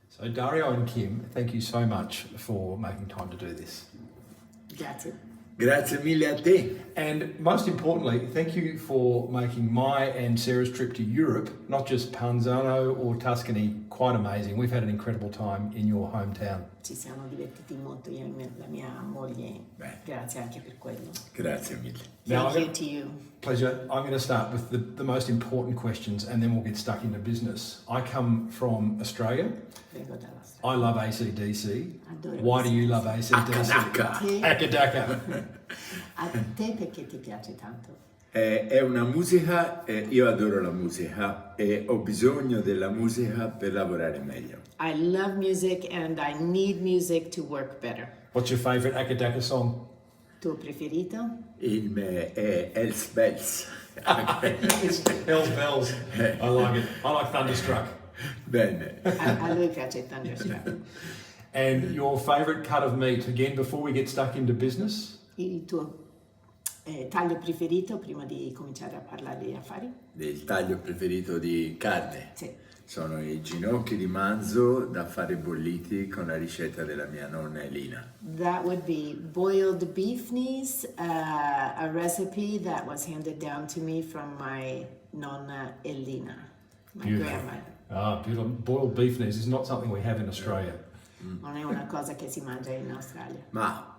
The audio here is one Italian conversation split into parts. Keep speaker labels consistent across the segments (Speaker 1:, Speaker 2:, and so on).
Speaker 1: So Dario and Kim, thank you so much for making time to do this.
Speaker 2: Grazie.
Speaker 3: Grazie mille a te.
Speaker 1: And most importantly, thank you for making my and Sarah's trip to Europe, not just Panzano or Tuscany, quite amazing. We've had an incredible time in your hometown.
Speaker 2: Ci siamo divertiti molto io e la mia moglie. Grazie anche per quello.
Speaker 3: Grazie mille.
Speaker 1: Now,
Speaker 2: Thank you to you.
Speaker 1: Pleasure. I'm going to start with the most important questions and then we'll get stuck into business. I come from Australia.
Speaker 2: Vengo dall'Australia.
Speaker 1: I love AC/DC.
Speaker 2: Adoro
Speaker 1: Why do you love AC/DC? Akadaka.
Speaker 2: A te perché ti piace tanto?
Speaker 3: È una musica, io adoro la musica e ho bisogno della musica per lavorare meglio.
Speaker 2: I love music and I need music to work better.
Speaker 1: What's your favourite Akadaka song?
Speaker 2: Tuo preferito?
Speaker 3: Il me è Els Bells.
Speaker 1: It's Hells Bells. I like it. I like Thunderstruck.
Speaker 3: Bene.
Speaker 2: A lui piace Thunderstruck.
Speaker 1: And your favourite cut of meat, again, before we get stuck into business?
Speaker 2: Il tuo taglio preferito prima di cominciare a parlare di affari?
Speaker 3: Il taglio preferito di carne.
Speaker 2: Sì.
Speaker 3: Sono i ginocchi di manzo da fare bolliti con la ricetta della mia nonna Elina.
Speaker 2: That would be boiled beef knees, a recipe that was handed down to me from my nonna Elina, my
Speaker 1: Beautiful.
Speaker 2: grandmother.
Speaker 1: Ah, beautiful. Boiled beef knees is not something we have in Australia.
Speaker 2: Non è una cosa che si mangia in Australia.
Speaker 3: Ma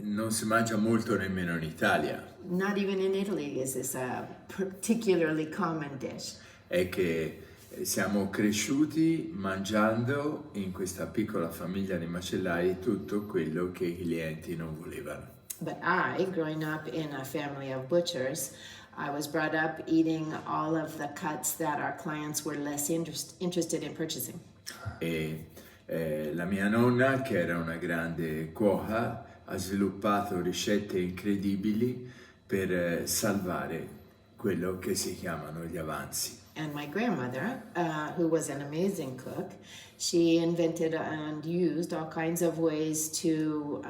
Speaker 3: non si mangia molto nemmeno in Italia.
Speaker 2: Not even in Italy is this a particularly common dish.
Speaker 3: È che siamo cresciuti mangiando in questa piccola famiglia di macellai tutto quello che i clienti non volevano.
Speaker 2: But I, growing up in a family of butchers, I was brought up eating all of the cuts that our clients were less interested in purchasing.
Speaker 3: E la mia nonna, che era una grande cuoca, ha sviluppato ricette incredibili per salvare quello che si chiamano gli avanzi.
Speaker 2: And my grandmother, who was an amazing cook, she invented and used all kinds of ways to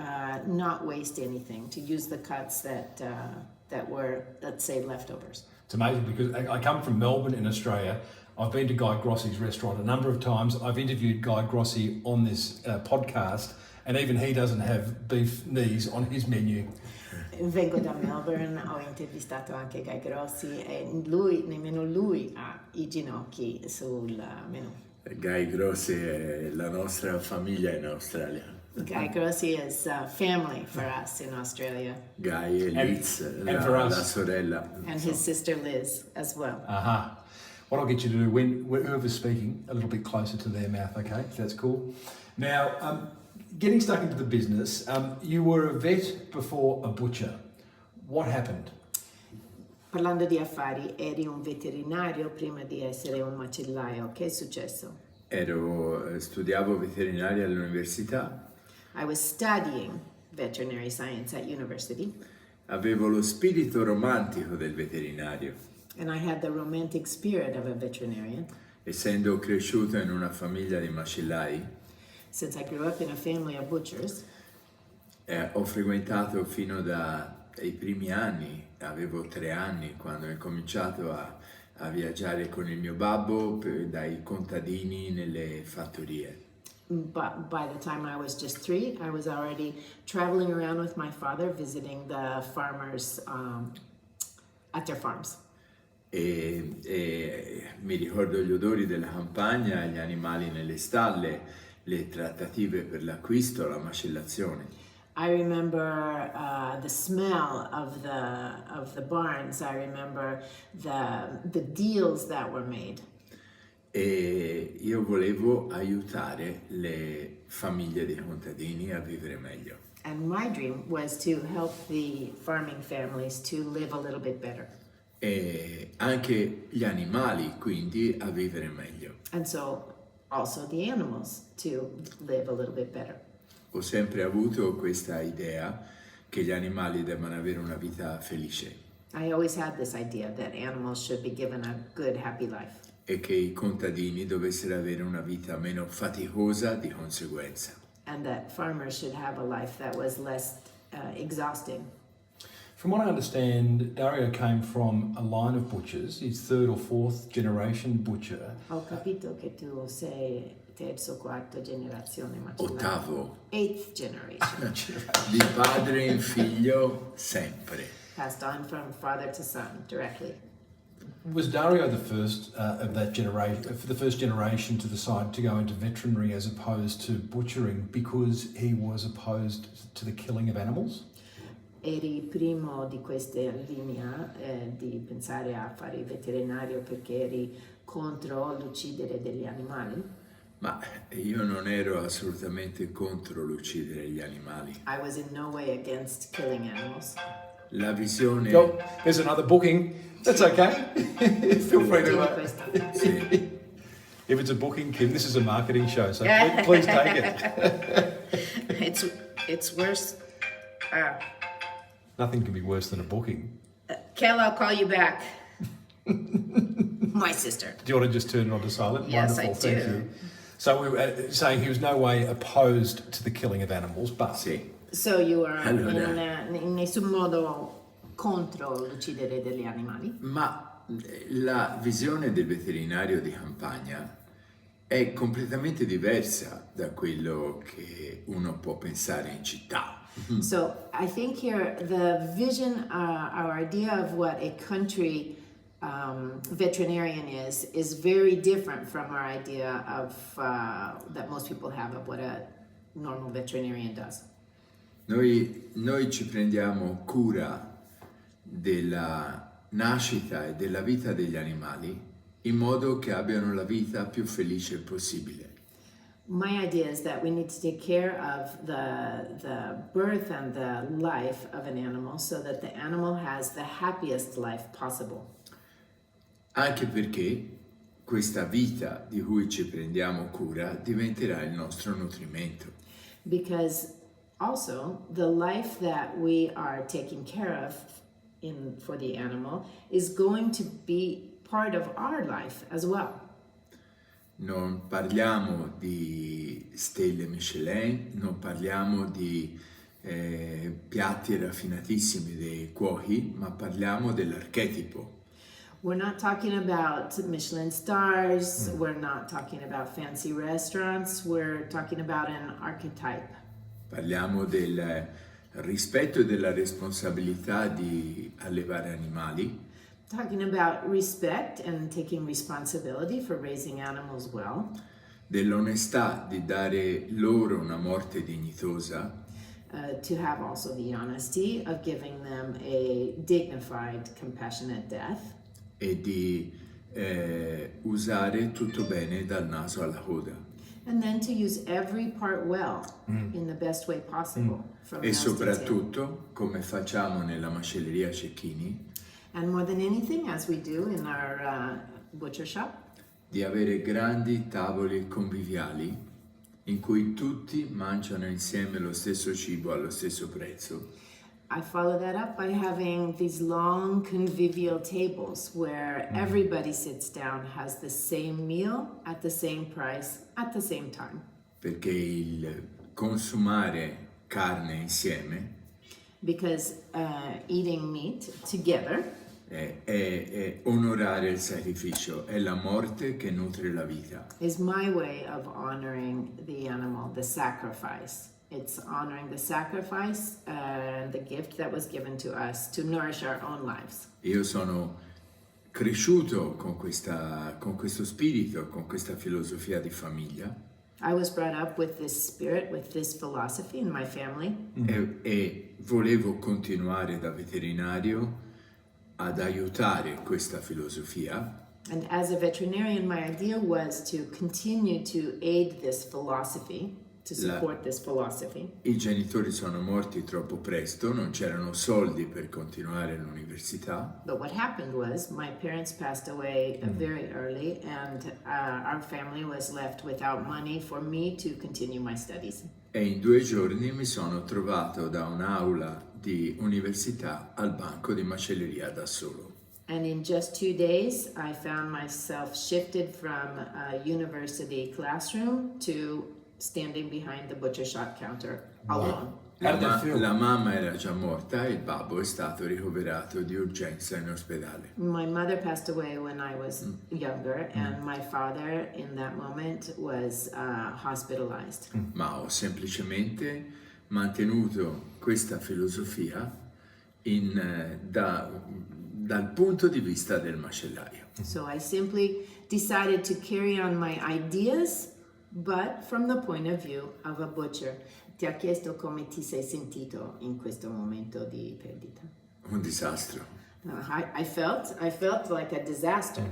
Speaker 2: not waste anything, to use the cuts that were, let's say, leftovers.
Speaker 1: It's amazing because I come from Melbourne in Australia. I've been to Guy Grossi's restaurant a number of times. I've interviewed Guy Grossi on this podcast, and even he doesn't have beef knees on his menu.
Speaker 2: Vengo da Melbourne, ho intervistato anche Guy Grossi e nemmeno lui ha i ginocchi sul menù.
Speaker 3: Guy Grossi è la nostra famiglia in Australia.
Speaker 2: Guy Grossi is family for us in Australia.
Speaker 3: Guy e Liz, la sorella.
Speaker 2: And his sister Liz as well.
Speaker 1: Aha. What I'll get you to do, whoever's speaking, a little bit closer to their mouth, okay? If that's cool. Now, getting stuck into the business, you were a vet before a butcher. What happened?
Speaker 2: Parlando di affari, eri un veterinario prima di essere un macellaio. Che è successo?
Speaker 3: Studiavo veterinaria all'università.
Speaker 2: I was studying veterinary science at university.
Speaker 3: Avevo lo spirito romantico del veterinario.
Speaker 2: And I had the romantic spirit of a veterinarian.
Speaker 3: Essendo cresciuto in una famiglia di macellai,
Speaker 2: Since I grew up in a family of butchers,
Speaker 3: ho frequentato fino dai primi anni, avevo 3 anni, quando ho cominciato a viaggiare con il mio babbo dai contadini nelle fattorie.
Speaker 2: but by the time I was just 3, I was already traveling around with my father, visiting the farmers at their farms.
Speaker 3: E mi ricordo gli odori della campagna, gli animali nelle stalle, le trattative per l'acquisto, la macellazione.
Speaker 2: I remember the smell of the barns. I remember the deals that were made.
Speaker 3: E io volevo aiutare le famiglie dei contadini a vivere meglio.
Speaker 2: And my dream was to help the farming families to live a little bit better.
Speaker 3: E anche gli animali quindi a vivere meglio.
Speaker 2: And so also the animals to live a little bit better.
Speaker 3: Ho sempre avuto questa idea che gli animali debbano avere una vita felice
Speaker 2: I always had this idea that animals should be given a good, happy life.
Speaker 3: e che i contadini dovessero avere una vita meno faticosa di conseguenza.
Speaker 2: And that farmers should have a life that was less exhausting.
Speaker 1: From what I understand, Dario came from a line of butchers. He's third or fourth generation butcher.
Speaker 2: Ho capito che tu sei terzo o quarto generazione macellaio.
Speaker 3: Ottavo,
Speaker 2: Eighth generation.
Speaker 3: di padre in figlio sempre.
Speaker 2: Passed on from father to son directly.
Speaker 1: Was Dario the first of that generation, the first generation to decide to go into veterinary as opposed to butchering because he was opposed to the killing of animals?
Speaker 2: Eri il primo di questa linea di pensare a fare il veterinario perché eri contro l'uccidere degli animali?
Speaker 3: Ma io non ero assolutamente contro l'uccidere gli animali.
Speaker 2: I was in no way against killing animals.
Speaker 3: La visione...
Speaker 1: Oh, there's another booking. That's okay. Feel free
Speaker 2: Dimmi
Speaker 1: to.
Speaker 2: questo.
Speaker 3: Sì.
Speaker 1: If it's a booking, Kim, this is a marketing show, so please take it.
Speaker 2: It's worse.
Speaker 1: Nothing can be worse than a booking.
Speaker 2: Kel, I'll call you back. My sister.
Speaker 1: Do you want to just turn it on to silent?
Speaker 2: Yes,
Speaker 1: Wonderful,
Speaker 2: I
Speaker 1: thank
Speaker 2: do.
Speaker 1: you. So we were saying he was no way opposed to the killing of animals, but
Speaker 3: Sì.
Speaker 2: So you are
Speaker 3: Allora.
Speaker 2: in nessun modo contro l'uccidere degli animali?
Speaker 3: Ma la visione del veterinario di campagna è completamente diversa da quello che uno può pensare in città.
Speaker 2: So I think here the vision, our idea of what a country veterinarian is very different from our idea of that most people have of what a normal veterinarian does.
Speaker 3: Noi ci prendiamo cura della nascita e della vita degli animali in modo che abbiano la vita più felice possibile.
Speaker 2: My idea is that we need to take care of the birth and the life of an animal so that the animal has the happiest life possible.
Speaker 3: Anche perché questa vita di cui ci prendiamo cura diventerà il nostro nutrimento.
Speaker 2: Because also the life that we are taking care of for the animal is going to be part of our life as well.
Speaker 3: Non parliamo di stelle Michelin, non parliamo di piatti raffinatissimi dei cuochi, ma parliamo dell'archetipo.
Speaker 2: We're not talking about Michelin stars, we're not talking about fancy restaurants, we're talking about an archetype.
Speaker 3: Parliamo del rispetto e della responsabilità di allevare animali,
Speaker 2: Talking about respect and taking responsibility for raising animals well.
Speaker 3: dell'onestà di dare loro una morte dignitosa
Speaker 2: To have also the honesty of giving them a dignified, compassionate death.
Speaker 3: e di usare tutto bene dal naso alla coda.
Speaker 2: And then to use every part well in the best way possible. From
Speaker 3: E
Speaker 2: nose to tail.
Speaker 3: soprattutto, come facciamo nella macelleria Cecchini,
Speaker 2: And more than anything, as we do in our butcher shop,
Speaker 3: di avere grandi tavoli conviviali in cui tutti mangiano insieme lo stesso cibo allo stesso prezzo.
Speaker 2: I follow that up by having these long convivial tables where everybody sits down, has the same meal at the same price at the same time.
Speaker 3: Perché il consumare carne insieme
Speaker 2: Because eating meat together
Speaker 3: è onorare il sacrificio, è la morte che nutre la vita.
Speaker 2: is my way of honoring the animal, the sacrifice. It's honoring the sacrifice and the gift that was given to us to nourish our own lives.
Speaker 3: Io sono cresciuto con questo spirito, con questa filosofia di famiglia
Speaker 2: I was brought up with this spirit, with this philosophy in my family.
Speaker 3: e volevo continuare da veterinario ad aiutare questa filosofia
Speaker 2: And as a veterinarian, my idea was to continue to aid this philosophy, to support this philosophy.
Speaker 3: I genitori sono morti troppo presto, non c'erano soldi per continuare l'università
Speaker 2: But what happened was my parents passed away very early, and our family was left without money for me to continue my studies.
Speaker 3: e in 2 giorni mi sono trovato da un'aula di università al banco di macelleria da solo.
Speaker 2: And in just 2 days, I found myself shifted from a university classroom to standing behind the butcher shop counter alone.
Speaker 1: How did that feel?
Speaker 3: La mamma era già morta e il babbo è stato ricoverato di urgenza in ospedale.
Speaker 2: My mother passed away when I was younger, and my father in that moment was hospitalized.
Speaker 3: Ma ho semplicemente mantenuto questa filosofia dal punto di vista del macellaio.
Speaker 2: So I simply decided to carry on my ideas, but from the point of view of a butcher. Ti ha chiesto come ti sei sentito in questo momento di perdita.
Speaker 3: Un disastro.
Speaker 2: I felt like a disaster.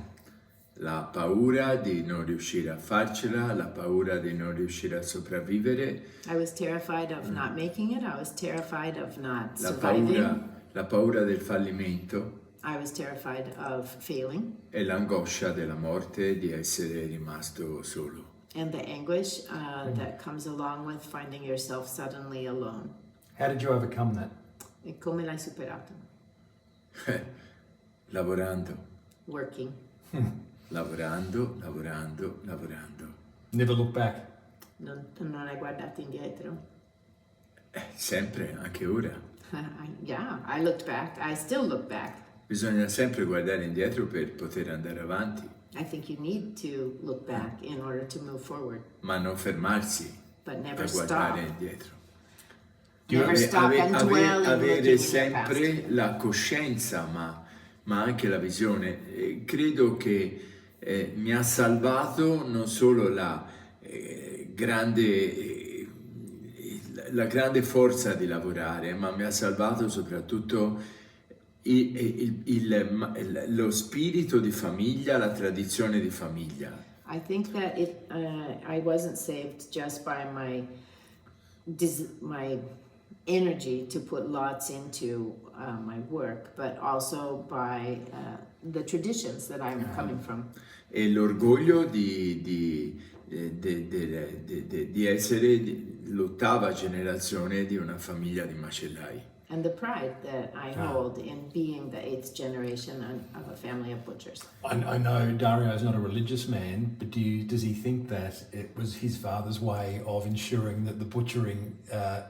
Speaker 3: La paura di non riuscire a farcela, la paura di non riuscire a sopravvivere,
Speaker 2: I was terrified of not making it. I was terrified of not
Speaker 3: la
Speaker 2: surviving.
Speaker 3: paura del fallimento
Speaker 2: I was terrified of failing,
Speaker 3: e l'angoscia della morte di essere rimasto solo.
Speaker 2: and the anguish that comes along with finding yourself suddenly alone.
Speaker 1: How did you overcome that?
Speaker 2: E come l'hai superato?
Speaker 3: Lavorando,
Speaker 2: Working.
Speaker 3: lavorando.
Speaker 1: Never look back.
Speaker 2: Non hai guardato indietro?
Speaker 3: Sempre, anche ora.
Speaker 2: Yeah, I looked back. I still look back.
Speaker 3: Bisogna sempre guardare indietro per poter andare avanti,
Speaker 2: I think you need to look back in order to move forward,
Speaker 3: ma non fermarsi
Speaker 2: but never
Speaker 3: a
Speaker 2: stop.
Speaker 3: guardare indietro.
Speaker 2: Never stop and dwell in
Speaker 3: Avere
Speaker 2: looking in your
Speaker 3: sempre
Speaker 2: past.
Speaker 3: la coscienza, ma anche la visione. Credo che mi ha salvato non solo la grande forza di lavorare, ma mi ha salvato soprattutto lo spirito di famiglia, la tradizione di famiglia.
Speaker 2: I think that I wasn't saved just by my energy to put lots into my work, but also by the traditions that I'm coming from.
Speaker 3: E l'orgoglio di essere l'ottava generazione di una famiglia di macellai.
Speaker 2: And the pride that I hold in being the 8th generation of a family of butchers.
Speaker 1: I know Dario is not a religious man, but does he think that it was his father's way of ensuring that the butchering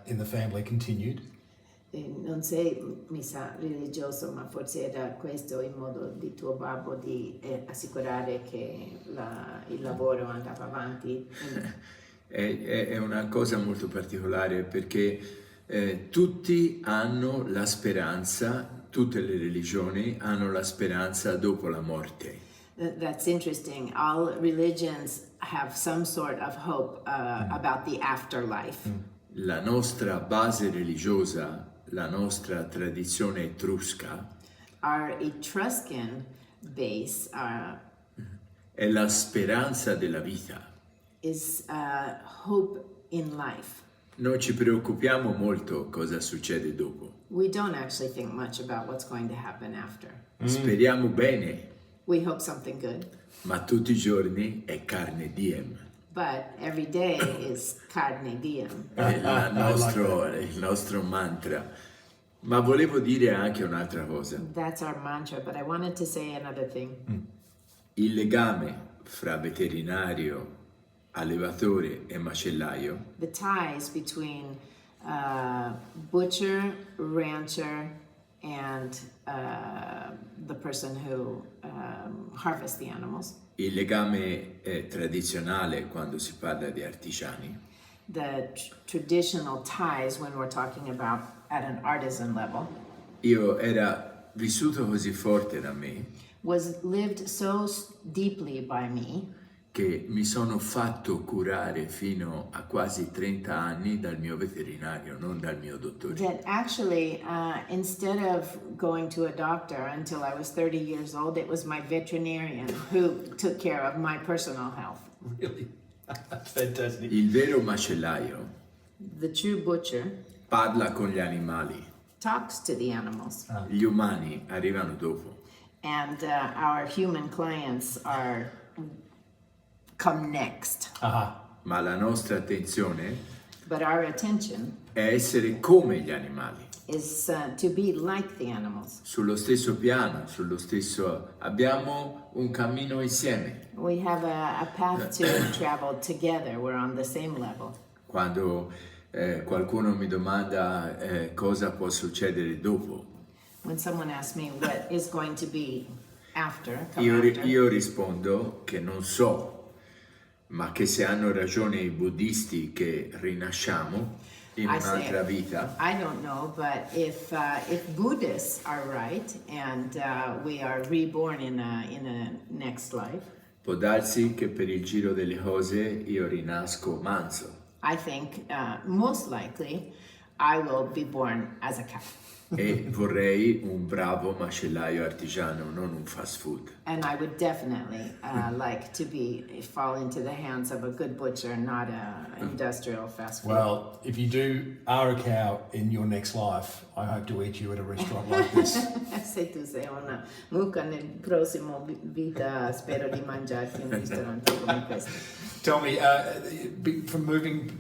Speaker 1: in the family continued?
Speaker 2: Non sei misa religioso, ma forse era questo il modo di tuo babbo di assicurare che il lavoro andava avanti.
Speaker 3: È una cosa molto particolare perché tutti hanno la speranza, tutte le religioni hanno la speranza dopo la morte.
Speaker 2: That's interesting. All religions have some sort of hope about the afterlife.
Speaker 3: La nostra base religiosa, la nostra tradizione etrusca,
Speaker 2: Our Etruscan base
Speaker 3: è la speranza della vita.
Speaker 2: is hope in life.
Speaker 3: Non ci preoccupiamo molto cosa succede dopo.
Speaker 2: We don't actually think much about what's going to happen after.
Speaker 3: Speriamo bene,
Speaker 2: We hope something good,
Speaker 3: ma tutti i giorni è carne diem.
Speaker 2: but every day is carne diem.
Speaker 3: È il nostro mantra. Ma volevo dire anche un'altra cosa.
Speaker 2: That's our mantra, but I wanted to say another thing.
Speaker 3: Il legame fra veterinario, allevatore e macellaio
Speaker 2: The ties between butcher, rancher, and the person who harvests the animals.
Speaker 3: il legame tradizionale quando si parla di artigiani
Speaker 2: The traditional ties when we're talking about at an artisan level
Speaker 3: era vissuto così forte da me
Speaker 2: was lived so deeply by me
Speaker 3: che mi sono fatto curare fino a quasi 30 anni dal mio veterinario, non dal mio dottore.
Speaker 2: that actually instead of going to a doctor until I was 30 years old, it was my veterinarian who took care of my personal health.
Speaker 1: Really? Fantastic.
Speaker 3: Il vero macellaio
Speaker 2: The true butcher
Speaker 3: parla con gli animali,
Speaker 2: talks to the animals,
Speaker 3: gli umani arrivano dopo.
Speaker 2: and our human clients come next.
Speaker 3: Ma la nostra attenzione
Speaker 2: But our attention
Speaker 3: è essere come gli animali.
Speaker 2: is to be like the animals.
Speaker 3: sullo stesso piano, abbiamo un cammino insieme.
Speaker 2: We have a path to travel together. We're on the same level.
Speaker 3: Quando qualcuno mi domanda cosa può succedere dopo,
Speaker 2: When someone asks me what is going to be after,
Speaker 3: io rispondo che non so, ma che se hanno ragione i buddisti che rinasciamo in un'altra vita,
Speaker 2: I don't know, but if Buddhists are right and we are reborn in a next life,
Speaker 3: può darsi che per il giro delle cose io rinasco manso.
Speaker 2: I think most likely I will be born as a cow.
Speaker 3: E vorrei un bravo macellaio artigiano, non un fast food.
Speaker 2: And I would definitely like to fall into the hands of a good butcher, not an industrial fast food.
Speaker 1: Well, if you are a cow in your next life, I hope to eat you at a restaurant like this.
Speaker 2: Se tu sei una mucca nel prossimo vita, spero di mangiarti in un ristorante come questo.
Speaker 1: Tell me, from moving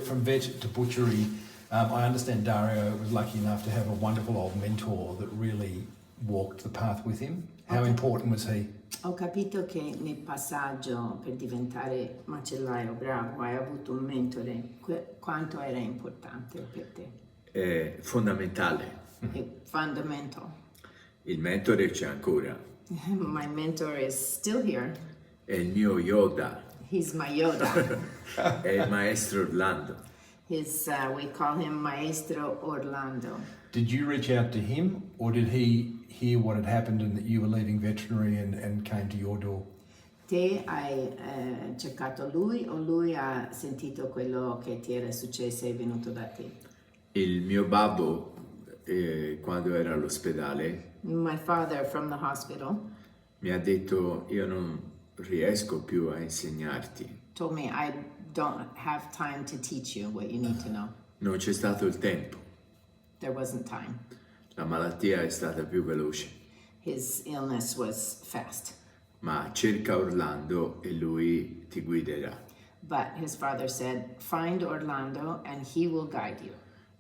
Speaker 1: from vet to butchery, I understand Dario was lucky enough to have a wonderful old mentor that really walked the path with him. How important was he?
Speaker 2: Ho capito che nel passaggio per diventare macellaio bravo hai avuto un mentore. Quanto era importante per te?
Speaker 3: È fondamentale.
Speaker 2: È fundamental.
Speaker 3: Il mentore c'è ancora.
Speaker 2: My mentor is still here.
Speaker 3: È il mio Yoda.
Speaker 2: He's my Yoda.
Speaker 3: È il maestro Orlando.
Speaker 2: We call him Maestro Orlando.
Speaker 1: Did you reach out to him, or did he hear what had happened and that you were leaving veterinary and came to your door?
Speaker 2: Te hai cercato lui o lui ha sentito quello che ti era successo e è venuto da te?
Speaker 3: Il mio babbo, quando era all'ospedale,
Speaker 2: My father from the hospital
Speaker 3: mi ha detto: io non riesco più a insegnarti.
Speaker 2: told me I don't have time to teach you what you need to know.
Speaker 3: Non c'è stato il tempo.
Speaker 2: There wasn't time.
Speaker 3: La malattia è stata più veloce.
Speaker 2: His illness was fast.
Speaker 3: Ma cerca Orlando e lui ti guiderà.
Speaker 2: But his father said, find Orlando and he will guide you.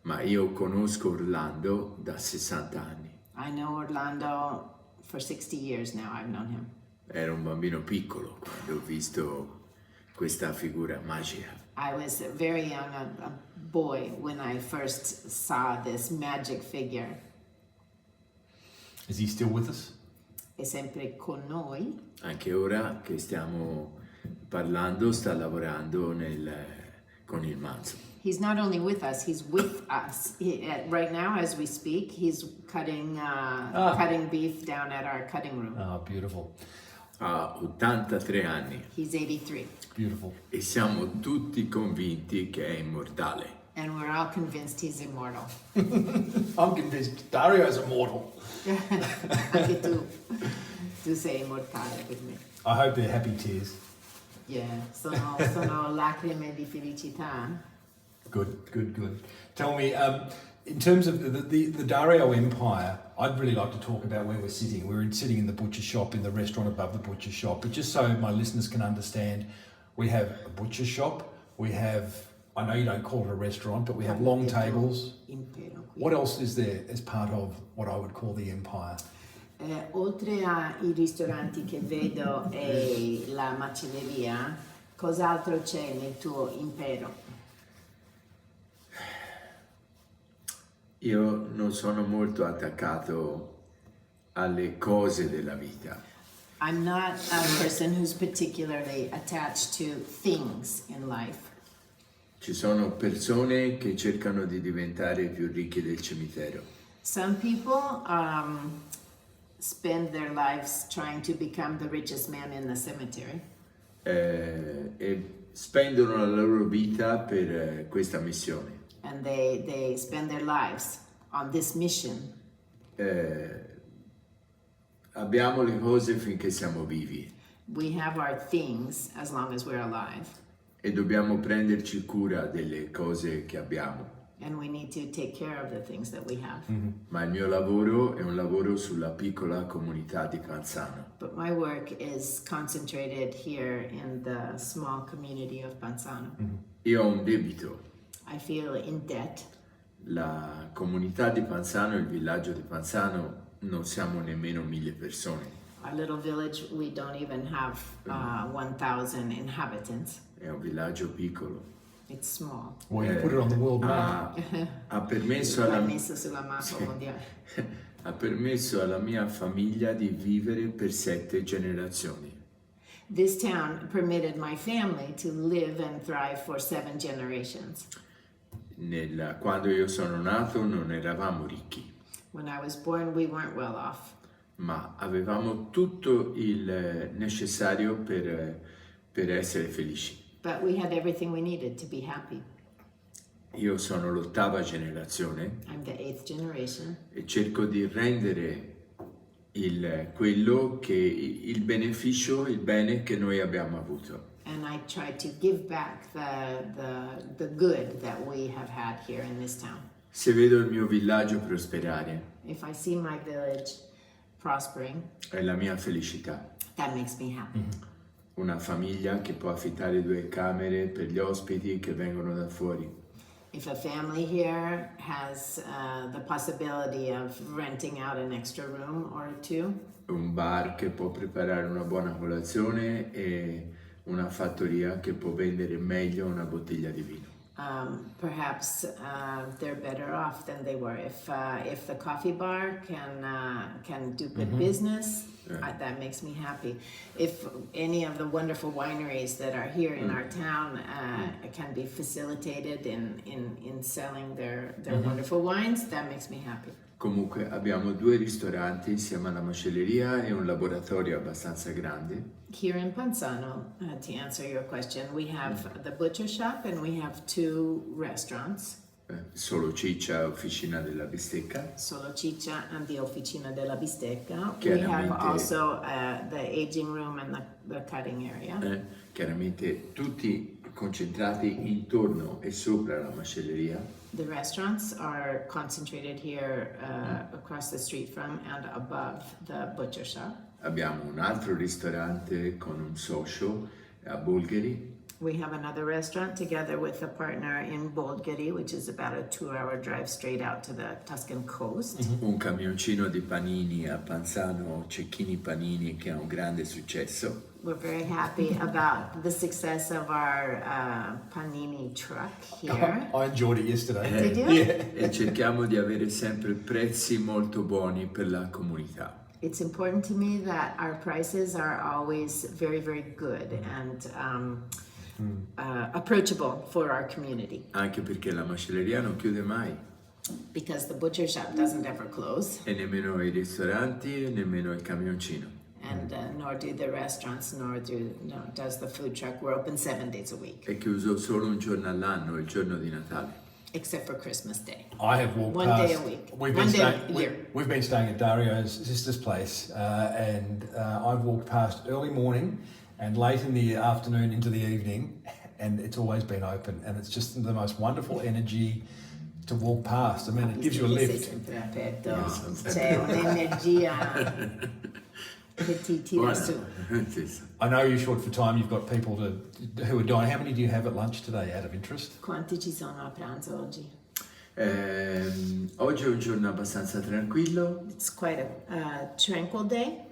Speaker 3: Ma io conosco Orlando da 60 anni.
Speaker 2: I know Orlando for 60 years now. I've known him.
Speaker 3: Era un bambino piccolo quando ho visto questa figura magica.
Speaker 2: I was very young, a boy, when I first saw this magic figure.
Speaker 1: Is he still with us?
Speaker 2: È sempre con noi.
Speaker 3: Anche ora che stiamo parlando, sta lavorando con il manzo.
Speaker 2: He's not only with us, he's with us. Right now, as we speak, he's cutting beef down at our cutting room.
Speaker 1: Oh, beautiful.
Speaker 3: Ha 83 anni.
Speaker 2: He's 83.
Speaker 1: Beautiful.
Speaker 3: E siamo tutti convinti che è immortale.
Speaker 2: And we're all convinced he's immortal.
Speaker 1: I'm convinced Dario's immortal.
Speaker 2: Anche tu sei immortale per me.
Speaker 1: I hope they're happy tears.
Speaker 2: Yeah, sono lacrime di felicità.
Speaker 1: Good. Tell me, in terms of the Dario Empire, I'd really like to talk about where we're sitting. We're sitting in the butcher shop, in the restaurant above the butcher shop. But just so my listeners can understand, we have a butcher shop, we have, I know you don't call it a restaurant, but we have long tables.
Speaker 2: Impero qui.
Speaker 1: What else is there as part of what I would call the empire?
Speaker 2: Oltre ai ristoranti che vedo e la macelleria, cos'altro c'è nel tuo impero?
Speaker 3: Io non sono molto attaccato alle cose della vita.
Speaker 2: I'm not a person who's particularly attached to things in life.
Speaker 3: Ci sono persone che cercano di diventare più ricche del cimitero.
Speaker 2: Some people spend their lives trying to become the richest man in the cemetery.
Speaker 3: E spendono la loro vita per questa missione.
Speaker 2: And they spend their lives on this mission.
Speaker 3: Abbiamo le cose finché siamo vivi
Speaker 2: We have our things as long as we're alive.
Speaker 3: e dobbiamo prenderci cura delle cose che abbiamo.
Speaker 2: And we need to take care of the things that we have.
Speaker 3: Ma il mio lavoro è un lavoro sulla piccola comunità di Panzano.
Speaker 2: But my work is concentrated here in the small community of Panzano.
Speaker 3: Io ho un debito
Speaker 2: I feel in debt
Speaker 3: La comunità di Panzano, il villaggio di Panzano, non siamo nemmeno 1000 persone.
Speaker 2: Our little village, we don't even have 1,000 inhabitants.
Speaker 3: È un villaggio piccolo.
Speaker 2: It's small.
Speaker 1: Well, you put it on the world map.
Speaker 3: Ha permesso
Speaker 2: L'ha
Speaker 3: alla,
Speaker 2: messo sulla mappa mondiale.
Speaker 3: ha permesso alla mia famiglia di vivere per 7 generazioni.
Speaker 2: This town permitted my family to live and thrive for 7 generations.
Speaker 3: Quando io sono nato non eravamo ricchi,
Speaker 2: When I was born, we weren't well off,
Speaker 3: ma avevamo tutto il necessario per essere felici.
Speaker 2: but we had everything we needed to be happy.
Speaker 3: Io sono l'8ª generazione
Speaker 2: I'm the 8th generation,
Speaker 3: e cerco di rendere quello che il beneficio, il bene che noi abbiamo avuto.
Speaker 2: and I try to give back the good that we have had here in this town.
Speaker 3: Se vedo il mio villaggio prosperare,
Speaker 2: If I see my village prospering,
Speaker 3: è la mia felicità.
Speaker 2: that makes me happy.
Speaker 3: Una famiglia che può affittare 2 camere per gli ospiti che vengono da fuori.
Speaker 2: If a family here has the possibility of renting out an extra room or 2,
Speaker 3: Un bar che può preparare una buona colazione e una fattoria che può vendere meglio una bottiglia di vino.
Speaker 2: perhaps they're better off than they were. If the coffee bar can do good business, that makes me happy. If any of the wonderful wineries that are here in our town can be facilitated in selling their wonderful wines, that makes me happy.
Speaker 3: Comunque abbiamo 2 ristoranti insieme alla macelleria e un laboratorio abbastanza grande.
Speaker 2: Here in Panzano, to answer your question, we have the butcher shop and we have 2 restaurants,
Speaker 3: Solo Ciccia, Officina della Bistecca.
Speaker 2: Solo Ciccia and the Officina della Bistecca. We
Speaker 3: Chiaramente-
Speaker 2: have also the aging room and the cutting area.
Speaker 3: Chiaramente tutti concentrati intorno e sopra la macelleria.
Speaker 2: The restaurants are concentrated here across the street from and above the butcher shop.
Speaker 3: Abbiamo un altro ristorante con un socio a Bolgheri.
Speaker 2: We have another restaurant together with a partner in Bolgheri, which is about a 2-hour drive straight out to the Tuscan coast.
Speaker 3: Un camioncino di panini a Panzano, Cecchini Panini, che ha un grande successo.
Speaker 2: We're very happy about the success of our panini truck here.
Speaker 1: I enjoyed it yesterday.
Speaker 2: Did you?
Speaker 1: Yeah.
Speaker 3: E cerchiamo di avere sempre prezzi molto buoni per la comunità.
Speaker 2: It's important to me that our prices are always very, very good and approachable for our community,
Speaker 3: Anche perché la macelleria non chiude mai,
Speaker 2: because the butcher shop doesn't ever close,
Speaker 3: e nemmeno i ristoranti e nemmeno il camioncino.
Speaker 2: and nor do the restaurants, does the food truck. We're open 7 days a week,
Speaker 3: È chiuso solo un giorno all'anno, il giorno di Natale.
Speaker 2: except for Christmas Day.
Speaker 1: I have walked
Speaker 2: One
Speaker 1: past.
Speaker 2: day a week.
Speaker 1: We've
Speaker 2: One
Speaker 1: been
Speaker 2: day a
Speaker 1: staying.
Speaker 2: year.
Speaker 1: We've been staying at Dario's sister's place, and I've walked past early morning and late in the afternoon into the evening, and it's always been open. And it's just the most wonderful energy to walk past. I mean, it gives you a
Speaker 2: Sei
Speaker 1: lift.
Speaker 2: sempre aperto, c'è un'energia che ti tira su.
Speaker 3: Sì, sì.
Speaker 1: I know you're short for time. You've got people who are dying. How many do you have at lunch today, out of interest?
Speaker 2: Quanti ci sono a pranzo oggi?
Speaker 3: Oggi è un giorno abbastanza tranquillo.
Speaker 2: It's quite a tranquil day.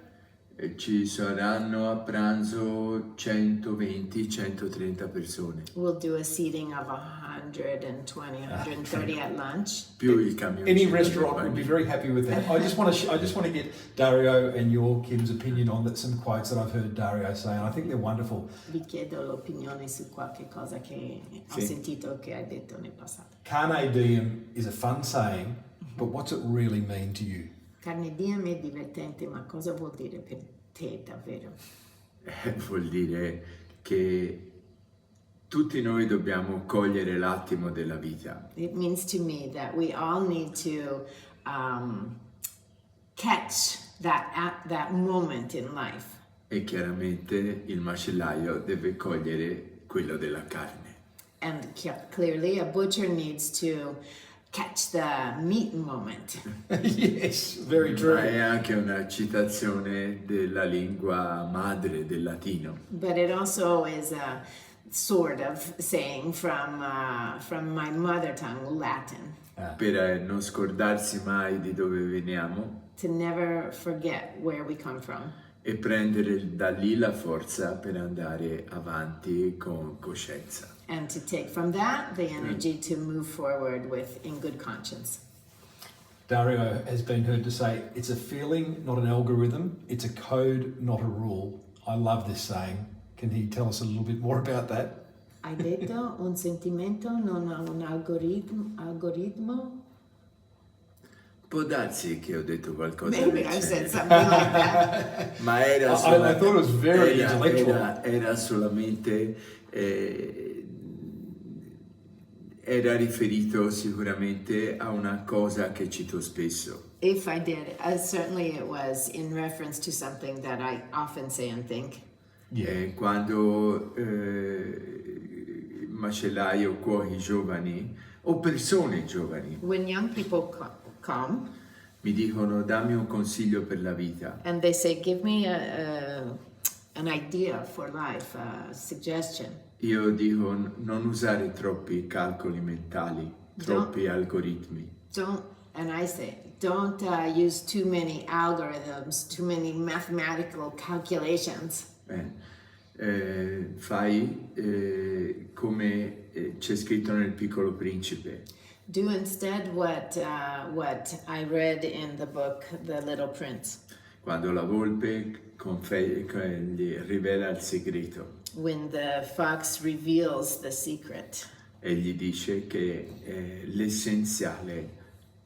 Speaker 3: Ci saranno a pranzo 120-130 persone,
Speaker 2: We'll do a seating of 120, 130 at lunch.
Speaker 3: più il camioncino.
Speaker 1: Any
Speaker 3: di
Speaker 1: restaurant would
Speaker 3: panini.
Speaker 1: be very happy with that. I just want to get Dario and your Kim's opinion on that. Some quotes that I've heard Dario say, and I think they're wonderful.
Speaker 2: Vi chiedo l'opinione su qualche cosa che ho
Speaker 3: Sì.
Speaker 2: sentito che hai detto nel passato.
Speaker 1: Carne diem is a fun saying, but what's it really mean to you?
Speaker 2: Carne diem è divertente, ma cosa vuol dire per te davvero?
Speaker 3: Vuol dire che tutti noi dobbiamo cogliere l'attimo della vita.
Speaker 2: It means to me that we all need to catch that moment in life.
Speaker 3: E chiaramente il macellaio deve cogliere quello della carne.
Speaker 2: And clearly a butcher needs to catch the meat moment.
Speaker 1: Yes, very
Speaker 3: Ma
Speaker 1: true.
Speaker 3: è anche una citazione della lingua madre del latino.
Speaker 2: But it also is sort of saying from my mother tongue, Latin,
Speaker 3: per non scordarsi mai di dove veniamo
Speaker 2: to never forget where we come from.
Speaker 3: e prendere da lì la forza per andare avanti con coscienza.
Speaker 2: And to take from that the energy to move forward with in good conscience.
Speaker 1: Dario has been heard to say, it's a feeling, not an algorithm. It's a code, not a rule. I love this saying. Can he tell us a little bit more about that?
Speaker 2: Hai detto un sentimento non ha un algoritmo?
Speaker 3: Può darsi che ho detto qualcosa
Speaker 2: Maybe
Speaker 3: del
Speaker 2: I said
Speaker 3: genere,
Speaker 2: something like that.
Speaker 3: ma era
Speaker 1: I thought it was very intellectual.
Speaker 3: era solamente era riferito sicuramente a una cosa che cito spesso.
Speaker 2: If I did, certainly it was in reference to something that I often say and think.
Speaker 3: Quando macellai o cuochi giovani o persone giovani
Speaker 2: When young people come
Speaker 3: mi dicono dammi un consiglio per la vita,
Speaker 2: and they say, give me an idea for life, a suggestion.
Speaker 3: io dico non usare troppi calcoli mentali, troppi algoritmi.
Speaker 2: And I say, don't use too many algorithms, too many mathematical calculations.
Speaker 3: Fai come c'è scritto nel Piccolo Principe.
Speaker 2: Do instead what I read in the book, The Little Prince.
Speaker 3: Quando la volpe gli rivela il segreto
Speaker 2: When the fox reveals the secret.
Speaker 3: e gli dice che l'essenziale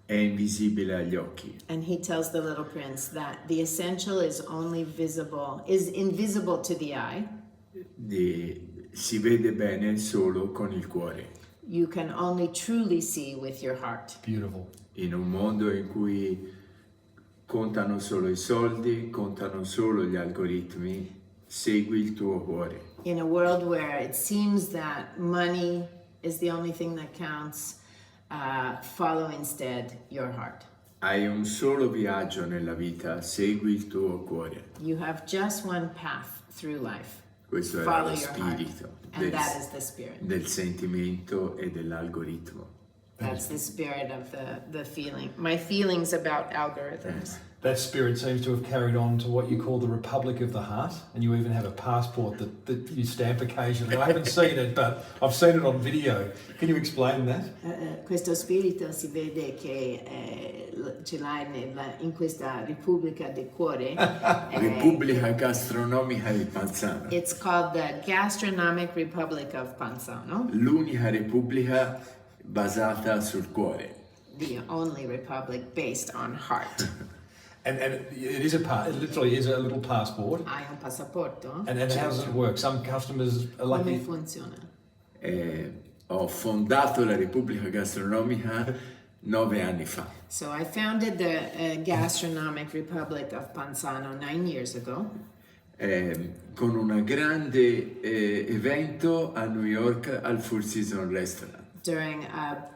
Speaker 3: è invisibile agli occhi.
Speaker 2: And he tells the little prince that the essential is invisible to the eye.
Speaker 3: Si vede bene solo con il cuore.
Speaker 2: You can only truly see with your heart.
Speaker 1: Beautiful.
Speaker 3: In un mondo in cui contano solo i soldi, contano solo gli algoritmi, segui il tuo cuore.
Speaker 2: In a world where it seems that money is the only thing that counts, follow instead your heart.
Speaker 3: Hai un solo viaggio nella vita, segui il tuo cuore.
Speaker 2: You have just one path through life.
Speaker 3: Questo era
Speaker 2: Follow
Speaker 3: lo
Speaker 2: your heart.
Speaker 3: spirito
Speaker 2: And that is the spirit.
Speaker 3: del sentimento e dell'algoritmo.
Speaker 2: That's the spirit of the feeling. My feelings about algorithms.
Speaker 1: That spirit seems to have carried on to what you call the Republic of the Heart, and you even have a passport that you stamp occasionally. I haven't seen it, but I've seen it on video. Can you explain that?
Speaker 2: Questo spirito si vede che ce l'hai in questa Repubblica del Cuore.
Speaker 3: Repubblica Gastronomica di Panzano.
Speaker 2: It's called the Gastronomic Republic of Panzano.
Speaker 3: L'unica repubblica basata sul cuore.
Speaker 2: The only republic based on heart.
Speaker 1: And it is it literally is a little passport.
Speaker 2: Hai un passaporto?
Speaker 1: And how does it work? Some customers are
Speaker 2: Come
Speaker 1: lucky.
Speaker 2: funziona?
Speaker 3: Ho fondato la Repubblica Gastronomica 9 anni fa.
Speaker 2: So I founded the Gastronomic Republic of Panzano 9 years ago.
Speaker 3: Con un grande evento a New York al Four Seasons Restaurant.
Speaker 2: During a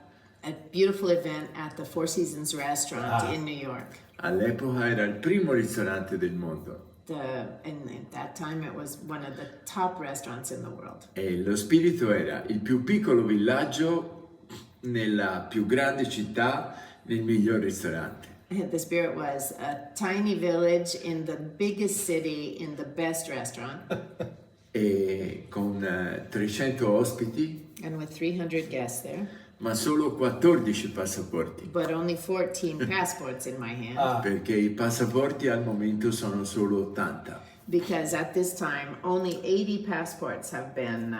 Speaker 2: beautiful event at the Four Seasons restaurant in New York.
Speaker 3: All'epoca era il primo ristorante del mondo.
Speaker 2: And at that time it was one of the top restaurants in the world.
Speaker 3: E lo spirito era il più piccolo villaggio nella più grande città nel miglior ristorante.
Speaker 2: The spirit was a tiny village in the biggest city in the best restaurant.
Speaker 3: E con 300 ospiti,
Speaker 2: And with 300 guests there,
Speaker 3: ma solo 14 passaporti,
Speaker 2: but only 14 passports in my hand.
Speaker 3: perché i passaporti al momento sono solo 80.
Speaker 2: Because at this time, only 80 passports have been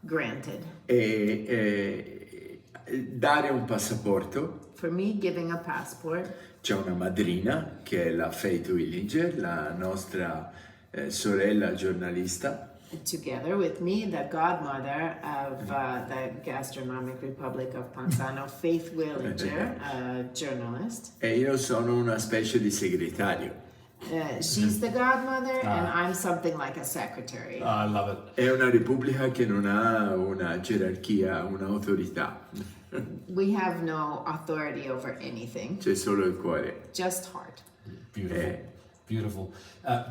Speaker 2: granted.
Speaker 3: E dare un passaporto,
Speaker 2: For me, giving a passport,
Speaker 3: c'è una madrina che è la Faith Willinger, la nostra sorella giornalista,
Speaker 2: together with me, the godmother of the Gastronomic Republic of Panzano, Faith Willinger, a journalist.
Speaker 3: e io sono una specie di segretario.
Speaker 2: She's the godmother, and I'm something like a secretary.
Speaker 1: I love it.
Speaker 3: È una repubblica che non ha una gerarchia, un'autorità,
Speaker 2: We have no authority over anything,
Speaker 3: c'è solo il cuore.
Speaker 2: just heart.
Speaker 1: Beautiful. Beautiful.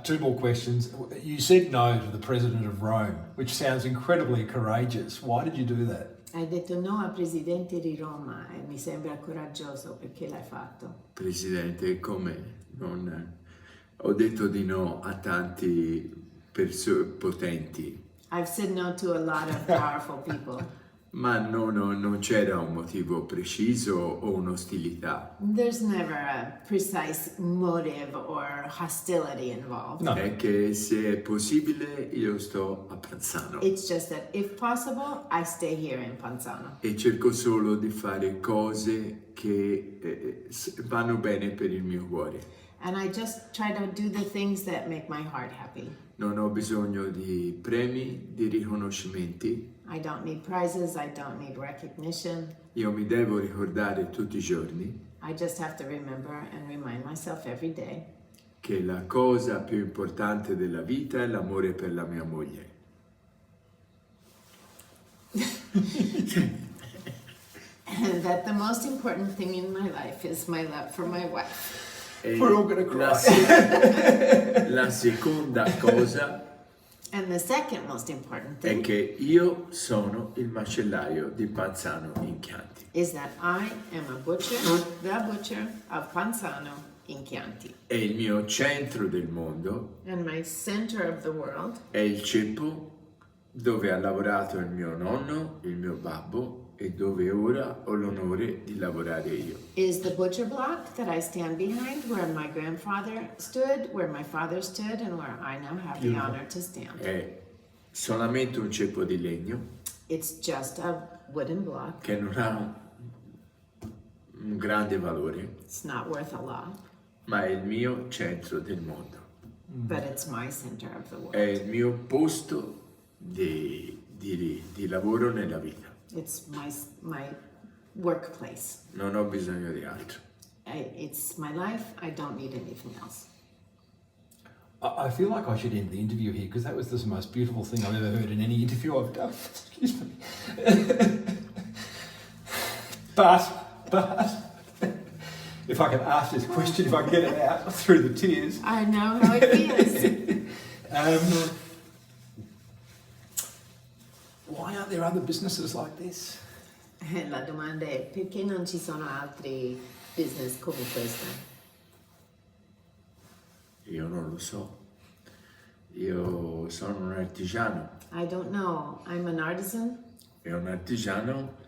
Speaker 1: Two more questions. You said no to the president of Rome, which sounds incredibly courageous. Why did you do that?
Speaker 2: Hai detto no al presidente di Roma e mi sembra coraggioso, perché l'hai fatto?
Speaker 3: Presidente, come non... Ho detto di no a tanti potenti,
Speaker 2: I've said no to a lot of powerful people.
Speaker 3: ma non c'era un motivo preciso o un'ostilità.
Speaker 2: There's never a precise motive or hostility involved.
Speaker 1: No.
Speaker 3: È che se è possibile io sto a Panzano
Speaker 2: It's just that if possible, I stay here in Panzano.
Speaker 3: e cerco solo di fare cose che vanno bene per il mio cuore.
Speaker 2: And I just try to do the things that make my heart happy.
Speaker 3: Non ho bisogno di premi, di riconoscimenti.
Speaker 2: I don't need prizes, I don't need recognition.
Speaker 3: Io mi devo ricordare tutti i giorni
Speaker 2: I just have to remember and remind myself every day
Speaker 3: che la cosa più importante della vita è l'amore per la mia moglie.
Speaker 2: that the most important thing in my life is my love for my wife.
Speaker 3: E
Speaker 1: We're all gonna cry.
Speaker 3: la seconda cosa
Speaker 2: And the second most important
Speaker 3: è
Speaker 2: thing
Speaker 3: che io sono il macellaio di Panzano in Chianti
Speaker 2: is that I am a butcher, the butcher of Panzano in Chianti.
Speaker 3: e il mio centro del mondo
Speaker 2: And my center of the world
Speaker 3: è il ceppo dove ha lavorato il mio nonno, il mio babbo e dove ora ho l'onore di lavorare io.
Speaker 2: is the butcher block that I stand behind, where my grandfather stood, where my father stood, and where I now have the honor to stand.
Speaker 3: È solamente un ceppo di legno
Speaker 2: It's just a wooden block.
Speaker 3: che non ha un grande valore,
Speaker 2: It's not worth a lot,
Speaker 3: ma è il mio centro del mondo.
Speaker 2: but it's my center of the world.
Speaker 3: È il mio posto di lavoro nella vita.
Speaker 2: It's my workplace.
Speaker 3: Non ho bisogno di altro.
Speaker 2: It's my life. I don't need anything else.
Speaker 1: I feel like I should end the interview here because that was the most beautiful thing I've ever heard in any interview I've done. Excuse me. But, if I can ask this question, if I can get it out through the tears.
Speaker 2: I know how it feels.
Speaker 1: Why aren't there other businesses like this?
Speaker 2: La domanda è perché non ci sono altri business come questo?
Speaker 3: Io non lo so. Io sono un artigiano
Speaker 2: I don't know. I'm an artisan,
Speaker 3: e un artigiano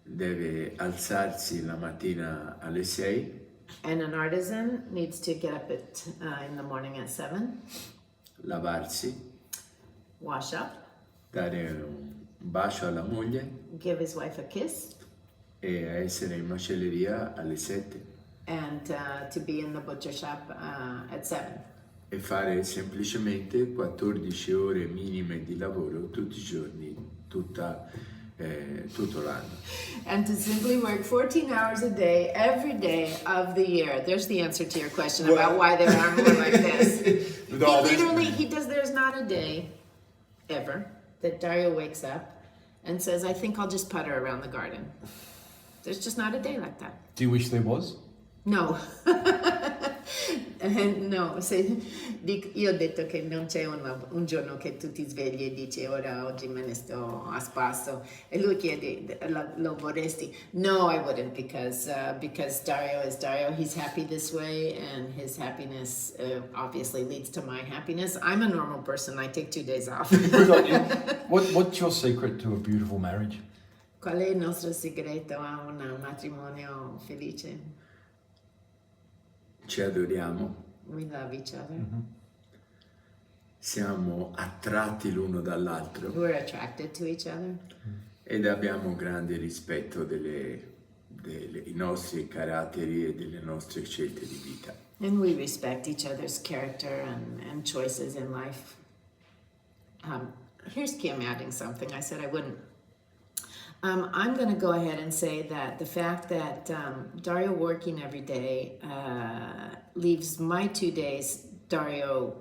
Speaker 3: deve alzarsi la mattina alle 6,
Speaker 2: and an artisan needs to get up in the morning at 7,
Speaker 3: lavarsi,
Speaker 2: wash up,
Speaker 3: dare un bacio alla moglie
Speaker 2: give his wife a kiss,
Speaker 3: e essere in macelleria alle 7
Speaker 2: and to be in the butcher shop at 7.
Speaker 3: e fare semplicemente 14 ore minime di lavoro tutti i giorni, tutto l'anno.
Speaker 2: And to simply work 14 hours a day, every day of the year. There's the answer to your question about why there are more like this. There's not a day ever that Dario wakes up and says, I think I'll just putter around the garden. There's just not a day like that.
Speaker 1: Do you wish there was?
Speaker 2: No. No, io ho detto che non c'è un giorno che tu ti svegli e dici oggi me ne sto a spasso e lui chiede lo vorresti? No, I wouldn't because Dario is Dario. He's happy this way and his happiness obviously leads to my happiness. I'm a normal person. I take 2 days off.
Speaker 1: Good on you. What's your secret to a beautiful marriage?
Speaker 2: Qual è il nostro segreto a un matrimonio felice?
Speaker 3: Ci adoriamo,
Speaker 2: We love each other.
Speaker 3: siamo attratti l'uno dall'altro
Speaker 2: We're attracted to each other.
Speaker 3: ed abbiamo grande rispetto dei nostri caratteri e delle nostre scelte di vita.
Speaker 2: And we respect each other's character and choices in life. Here's Kim adding something. I said I wouldn't. I'm going to go ahead and say that the fact that Dario working every day leaves my 2 days, Dario,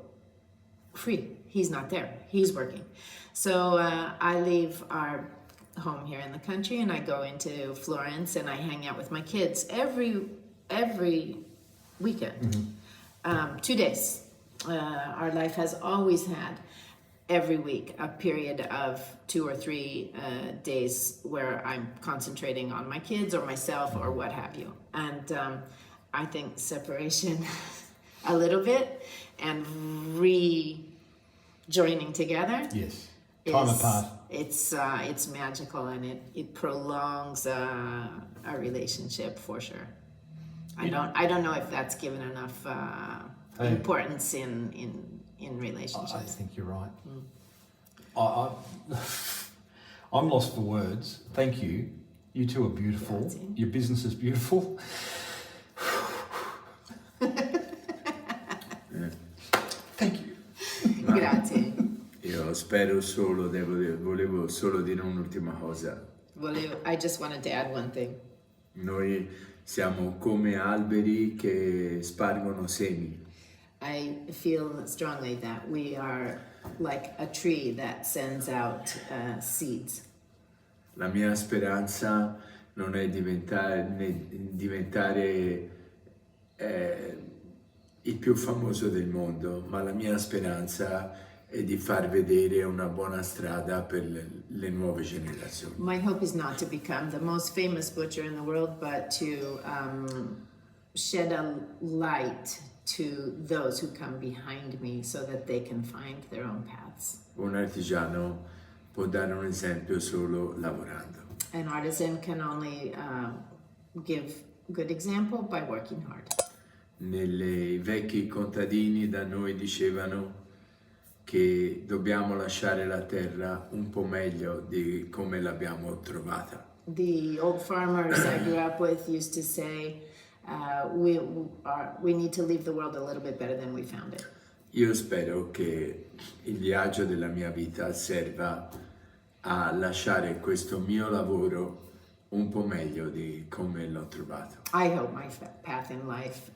Speaker 2: free. He's not there. He's working. So I leave our home here in the country and I go into Florence and I hang out with my kids every weekend. 2 days. Our life has always had every week a period of 2 or 3 days where I'm concentrating on my kids or myself or what have you. And I think separation a little bit and rejoining together.
Speaker 1: Yes. Time apart.
Speaker 2: It's magical, and it prolongs a relationship for sure. I don't know if that's given enough importance in relationships.
Speaker 1: I think you're right. I'm lost for words. Thank you. You two are beautiful.
Speaker 2: Grazie.
Speaker 1: Your business is beautiful. Thank you.
Speaker 2: Grazie.
Speaker 3: Io spero solo, volevo solo dire un'ultima cosa.
Speaker 2: I just wanted to add one thing.
Speaker 3: Noi siamo come alberi che spargono semi.
Speaker 2: I feel strongly that we are like a tree that sends out seeds.
Speaker 3: La mia speranza non è diventare il più famoso del mondo, ma la mia speranza è di far vedere una buona strada per le nuove generazioni.
Speaker 2: My hope is not to become the most famous butcher in the world, but to shed a light to those who come behind me so that they can find their own paths.
Speaker 3: Un artigiano può dare un esempio solo lavorando.
Speaker 2: An artisan can only give good example by working hard.
Speaker 3: Nei vecchi contadini da noi dicevano che dobbiamo lasciare la terra un po' meglio di come l'abbiamo trovata.
Speaker 2: The old farmers I grew up with used to say, we need to leave the world a little bit better than we found it.
Speaker 3: Io spero che il viaggio della mia vita serva a lasciare questo mio lavoro un po' meglio di come l'ho trovato.
Speaker 2: I hope my path in life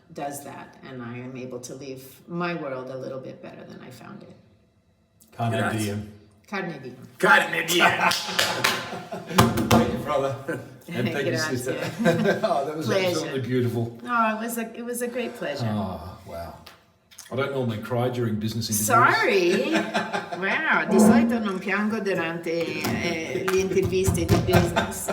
Speaker 2: does that, and I am able to leave my world a little bit better than I found it.
Speaker 1: Carne
Speaker 3: Grazie.
Speaker 1: diem.
Speaker 2: Carne diem.
Speaker 3: Carne diem!
Speaker 1: Thank you, brother. And thank you,
Speaker 2: Grazie.
Speaker 1: sister. Oh, that was
Speaker 2: Pleasure.
Speaker 1: absolutely beautiful.
Speaker 2: No, it was a great pleasure.
Speaker 1: Oh, wow. I don't normally cry during business interviews.
Speaker 2: Sorry. Wow, di solito non piango durante le interviste di business.